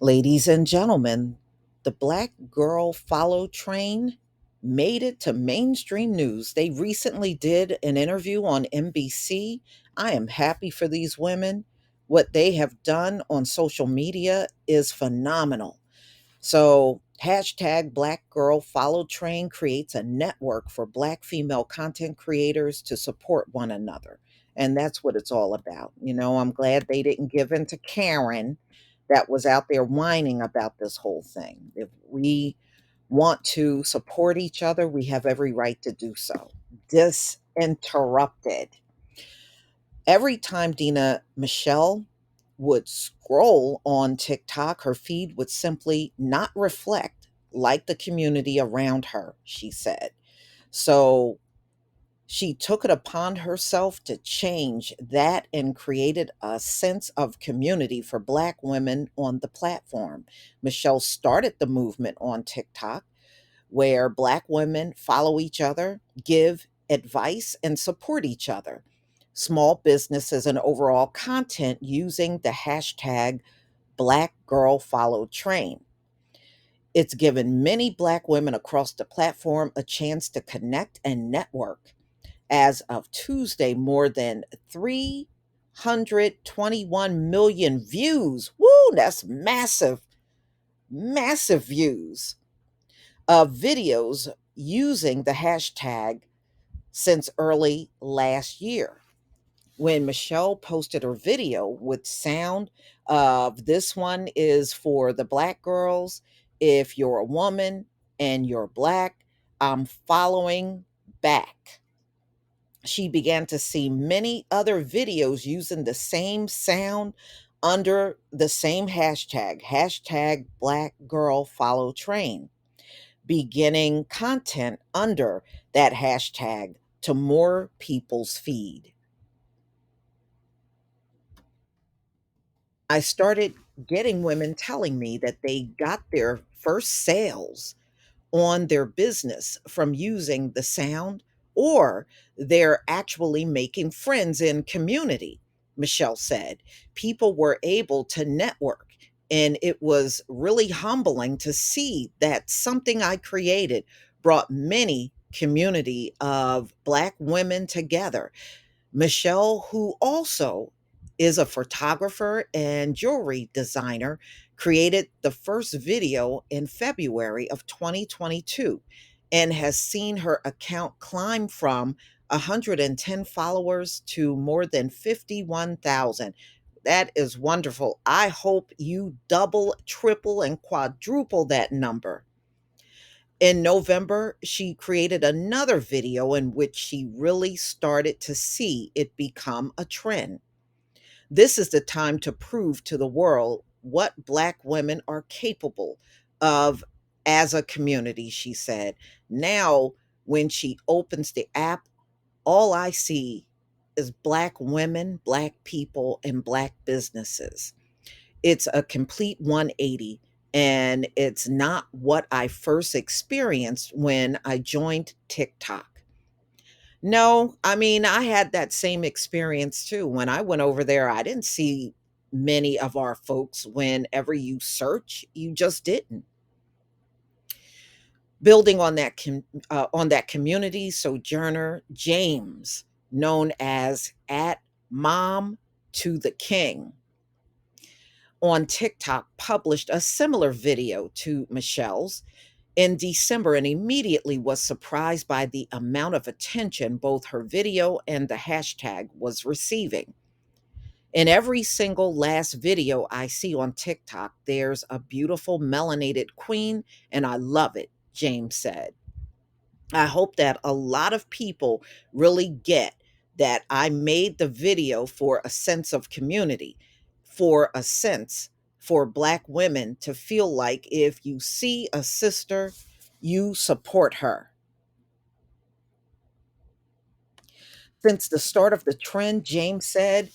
Ladies and gentlemen, the Black Girl Follow Train made it to mainstream news. They recently did an interview on NBC. I am happy for these women. What they have done on social media is phenomenal. So, hashtag Black Girl Follow Train creates a network for Black female content creators to support one another. And that's what it's all about. I'm glad they didn't give in to Karen that was out there whining about this whole thing. If we want to support each other, we have every right to do so. Disinterrupted. Every time Dina Michelle would scroll on TikTok, her feed would simply not reflect like the community around her, she said. So she took it upon herself to change that and created a sense of community for Black women on the platform. Michelle started the movement on TikTok where Black women follow each other, give advice, and support each other. Small businesses and overall content using the hashtag Black Girl Follow Train. It's given many Black women across the platform a chance to connect and network. As of Tuesday, more than 321 million views. Woo, that's massive, massive views of videos using the hashtag since early last year. When Michelle posted her video with sound of this one is for the Black girls. If you're a woman and you're Black, I'm following back. She began to see many other videos using the same sound under the same hashtag Black Girl Follow Train, beginning content under that hashtag to more people's feed. I started getting women telling me that they got their first sales on their business from using the sound, or they're actually making friends in community. Michelle said people were able to network, and it was really humbling to see that something I created brought many community of Black women together. Michelle, who also is a photographer and jewelry designer, created the first video in February of 2022 and has seen her account climb from 110 followers to more than 51,000. That is wonderful. I hope you double, triple, and quadruple that number. In November, she created another video in which she really started to see it become a trend. This is the time to prove to the world what Black women are capable of as a community, she said. Now, when she opens the app, all I see is Black women, Black people, and Black businesses. It's a complete 180, and it's not what I first experienced when I joined TikTok. No, I mean, I had that same experience too. When I went over there, I didn't see many of our folks. Whenever you search, you just didn't. Building on that community, Sojourner James, known as at Mom to the King, on TikTok published a similar video to Michelle's in December and immediately was surprised by the amount of attention both her video and the hashtag was receiving. In every single last video I see on TikTok, there's a beautiful melanated queen, and I love it, James said. I hope that a lot of people really get that I made the video for a sense of community, for a sense for Black women to feel like if you see a sister, you support her. Since the start of the trend, James said,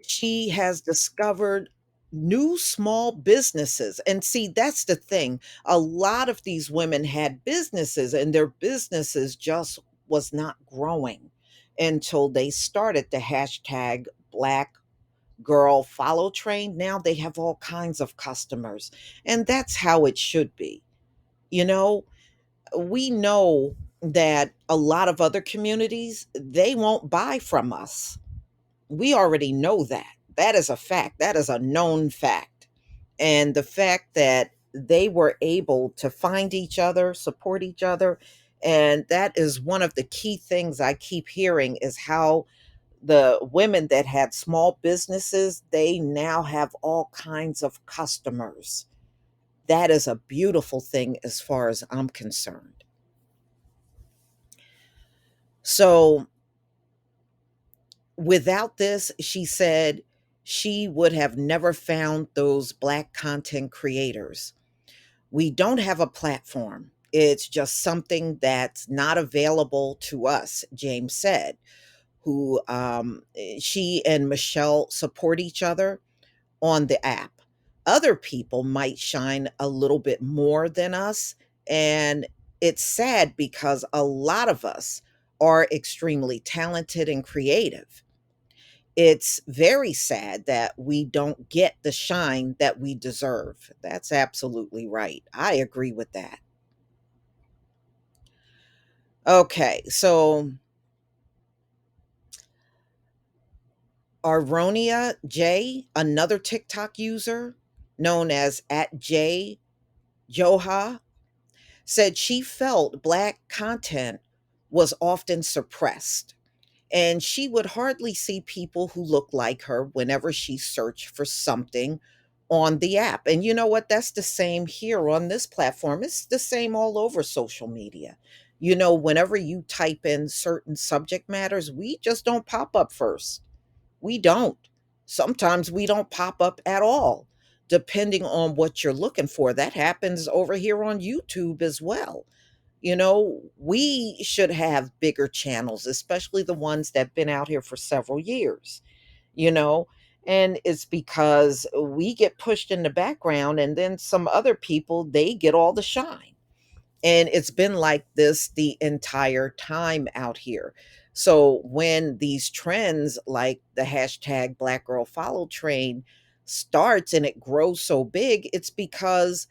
she has discovered new small businesses. And see, that's the thing. A lot of these women had businesses and their businesses just was not growing until they started the hashtag Black girl follow train, now they have all kinds of customers. And that's how it should be. You know, we know that a lot of other communities, they won't buy from us. We already know that. That is a fact. That is a known fact. And the fact that they were able to find each other, support each other, and that is one of the key things I keep hearing is how the women that had small businesses, they now have all kinds of customers. That is a beautiful thing as far as I'm concerned. So, without this, she said she would have never found those Black content creators. We don't have a platform. It's just something that's not available to us, James said, who she and Michelle support each other on the app. Other people might shine a little bit more than us. And it's sad because a lot of us are extremely talented and creative. It's very sad that we don't get the shine that we deserve. That's absolutely right. I agree with that. Okay, so Aronia J, another TikTok user known as at J Joha, said she felt Black content was often suppressed, and she would hardly see people who look like her whenever she searched for something on the app. And you know what? That's the same here on this platform. It's the same all over social media. You know, whenever you type in certain subject matters, we just don't pop up first. We don't. Sometimes we don't pop up at all, depending on what you're looking for. That happens over here on YouTube as well. You know, we should have bigger channels, especially the ones that have been out here for several years, you know, and it's because we get pushed in the background and then some other people, they get all the shine. And it's been like this the entire time out here. So when these trends like the hashtag blackgirlfollowtrain starts and it grows so big, it's because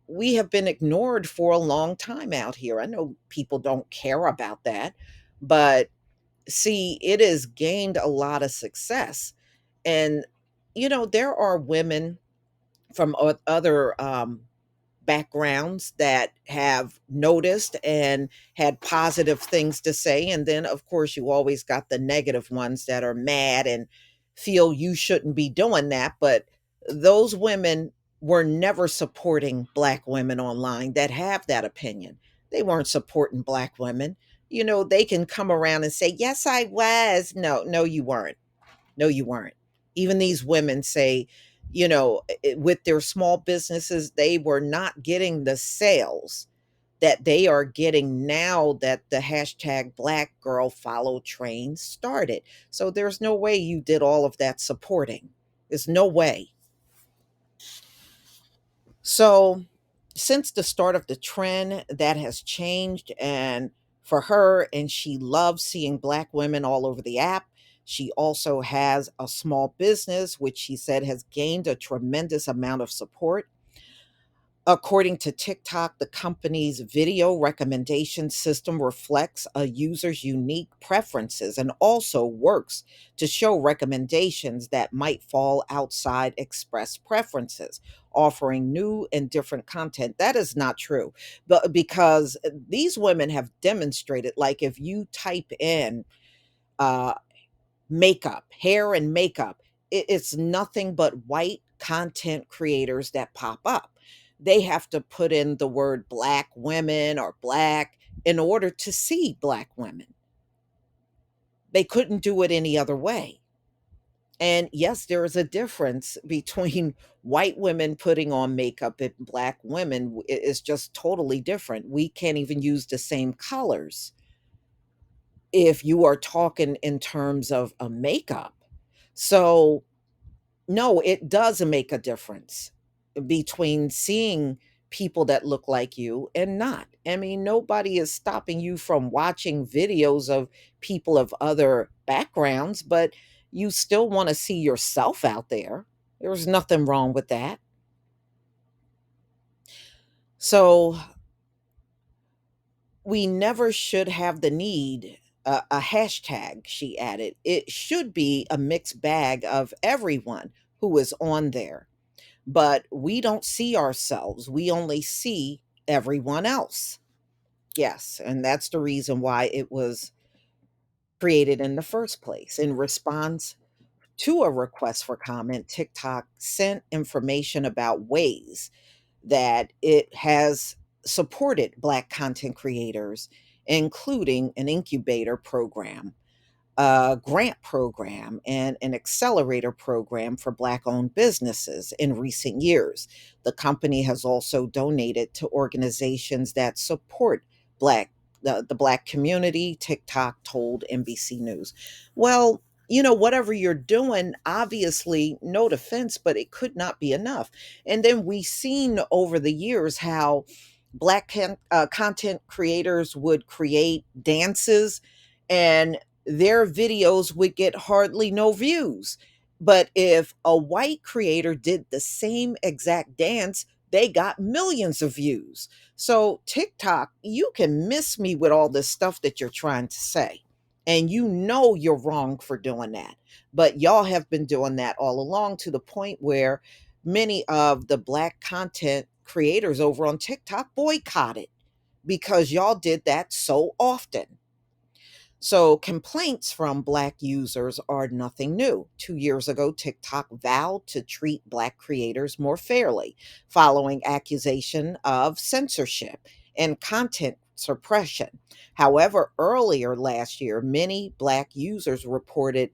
we have been ignored for a long time out here. I know people don't care about that, but see, it has gained a lot of success. And, you know, there are women from other backgrounds that have noticed and had positive things to say. And then, of course, you always got the negative ones that are mad and feel you shouldn't be doing that. But those women were never supporting Black women online that have that opinion. They weren't supporting Black women. You know, they can come around and say, yes, I was. No, no, you weren't. No, you weren't. Even these women say, you know, with their small businesses, they were not getting the sales that they are getting now that the hashtag Black Girl Follow Train started. So there's no way you did all of that supporting. There's no way. So, since the start of the trend, that has changed. And for her, and she loves seeing Black women all over the app. She also has a small business, which she said has gained a tremendous amount of support. According to TikTok, the company's video recommendation system reflects a user's unique preferences and also works to show recommendations that might fall outside express preferences, offering new and different content. That is not true, but because these women have demonstrated, like if you type in uh, makeup, hair and makeup. It's nothing but white content creators that pop up. They have to put in the word Black women or Black in order to see Black women. They couldn't do it any other way. And yes, there is a difference between white women putting on makeup and Black women. It's just totally different. We can't even use the same colors if you are talking in terms of a makeup. So no, it does make a difference between seeing people that look like you and not. I mean, nobody is stopping you from watching videos of people of other backgrounds, but You still want to see yourself out there. There's nothing wrong with that. So we never should have the need a hashtag, she added. It should be a mixed bag of everyone who is on there. But we don't see ourselves, we only see everyone else. Yes, and that's the reason why it was created in the first place. In response to a request for comment, TikTok sent information about ways that it has supported Black content creators, including an incubator program, a grant program, and an accelerator program for Black owned businesses in recent years. The company has also donated to organizations that support Black. The Black community, TikTok told NBC News. Well, whatever you're doing, obviously, no defense, but it could not be enough. And then we seen over the years how content creators would create dances, and their videos would get hardly no views. But if a white creator did the same exact dance, they got millions of views. So, TikTok, you can miss me with all this stuff that you're trying to say. And you know you're wrong for doing that. But y'all have been doing that all along, to the point where many of the Black content creators over on TikTok boycotted because y'all did that so often. So, complaints from Black users are nothing new. 2 years ago, TikTok vowed to treat Black creators more fairly, following accusation of censorship and content suppression. However, earlier last year, many Black users reported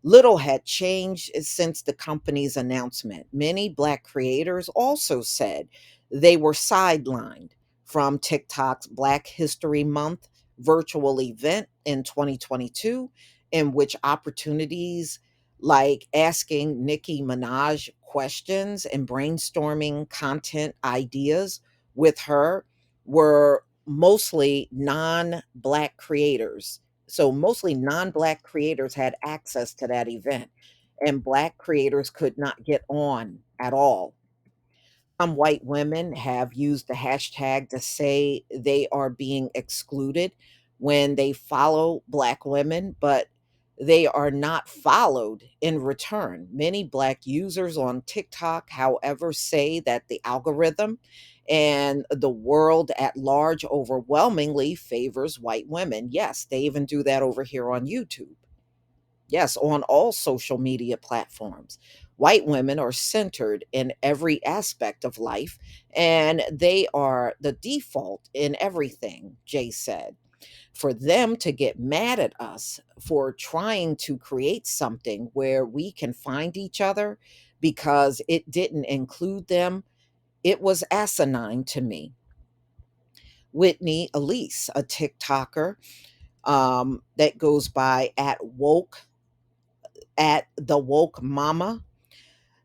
little had changed since the company's announcement. Many Black creators also said they were sidelined from TikTok's Black History Month virtual event in 2022, in which opportunities like asking Nicki Minaj questions and brainstorming content ideas with her were mostly non Black creators. So, mostly non Black creators had access to that event, and Black creators could not get on at all. Some white women have used the hashtag to say they are being excluded when they follow Black women, but they are not followed in return. Many Black users on TikTok, however, say that the algorithm and the world at large overwhelmingly favors white women. Yes, they even do that over here on YouTube. Yes, on all social media platforms. White women are centered in every aspect of life, and they are the default in everything, Jay said. For them to get mad at us for trying to create something where we can find each other because it didn't include them, it was asinine to me. Whitney Elise, a TikToker that goes by at the woke mama,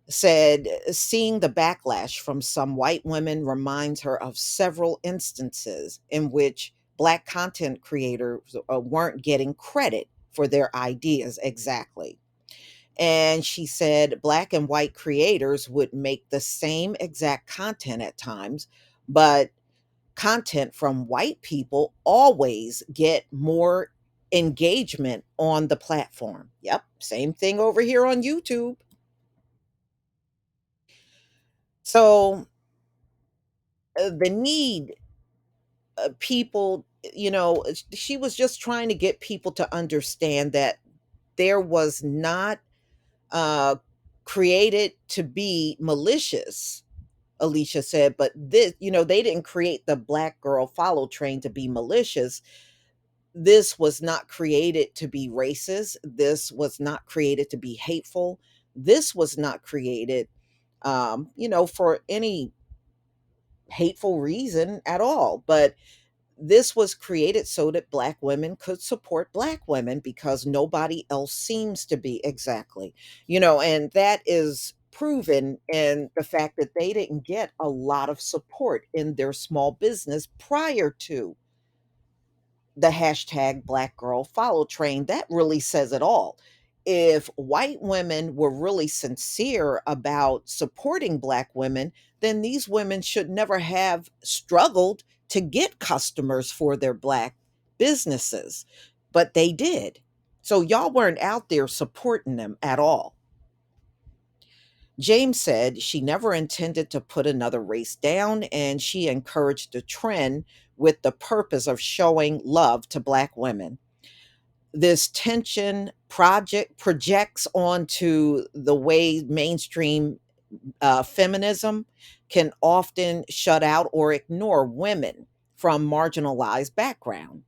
said seeing the backlash from some white women reminds her of several instances in which Black content creators weren't getting credit for their ideas exactly. And she said Black and white creators would make the same exact content at times, but content from white people always get more engagement on the platform. Yep, same thing over here on YouTube. So the need people, she was just trying to get people to understand that there was not uh created to be malicious, Alicia said, but this, they didn't create the Black Girl Follow Train to be malicious. This was not created to be racist. This was not created to be hateful. This was not created for any hateful reason at all. But this was created so that Black women could support Black women because nobody else seems to be exactly, and that is proven in the fact that they didn't get a lot of support in their small business prior to the hashtag Black Girl Follow Train. That really says it all. If white women were really sincere about supporting Black women, then these women should never have struggled to get customers for their Black businesses, but they did. So y'all weren't out there supporting them at all. James said she never intended to put another race down, and she encouraged the trend with the purpose of showing love to Black women. This tension project projects onto the way mainstream feminism can often shut out or ignore women from marginalized background,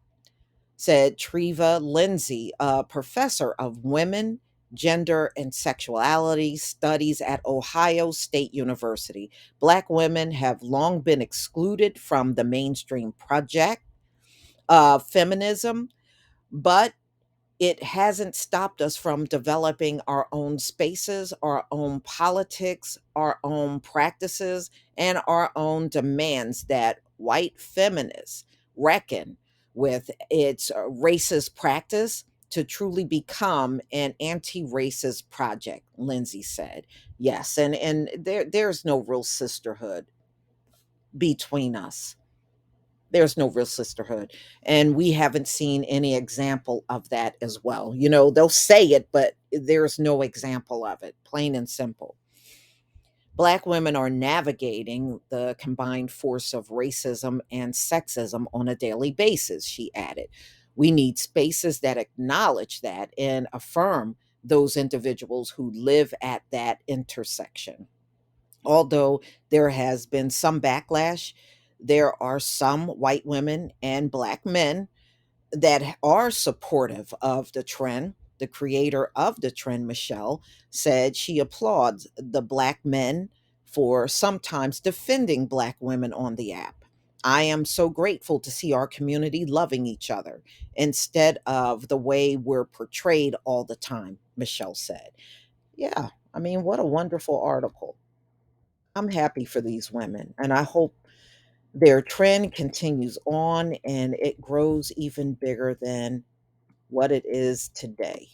said Treva Lindsay, a professor of women, gender, and sexuality studies at Ohio State University. Black women have long been excluded from the mainstream project feminism, but it hasn't stopped us from developing our own spaces, our own politics, our own practices, and our own demands that white feminists reckon with its racist practice to truly become an anti-racist project, Lindsay said. Yes, and there's no real sisterhood between us. There's no real sisterhood, and we haven't seen any example of that as well. You know, they'll say it, but there's no example of it, plain and simple. Black women are navigating the combined force of racism and sexism on a daily basis, she added. We need spaces that acknowledge that and affirm those individuals who live at that intersection. Although there has been some backlash, there are some white women and Black men that are supportive of the trend. The creator of the trend, Michelle, said she applauds the Black men for sometimes defending Black women on the app. I am so grateful to see our community loving each other instead of the way we're portrayed all the time, Michelle said. Yeah, I mean, what a wonderful article. I'm happy for these women, and I hope their trend continues on and it grows even bigger than what it is today.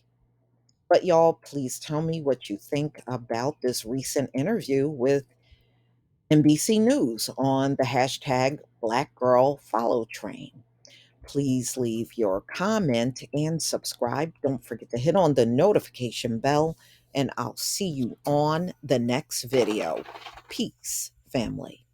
But y'all, please tell me what you think about this recent interview with NBC News on the hashtag blackgirlfollowtrain. Please leave your comment and subscribe. Don't forget to hit on the notification bell, and I'll see you on the next video. Peace, family.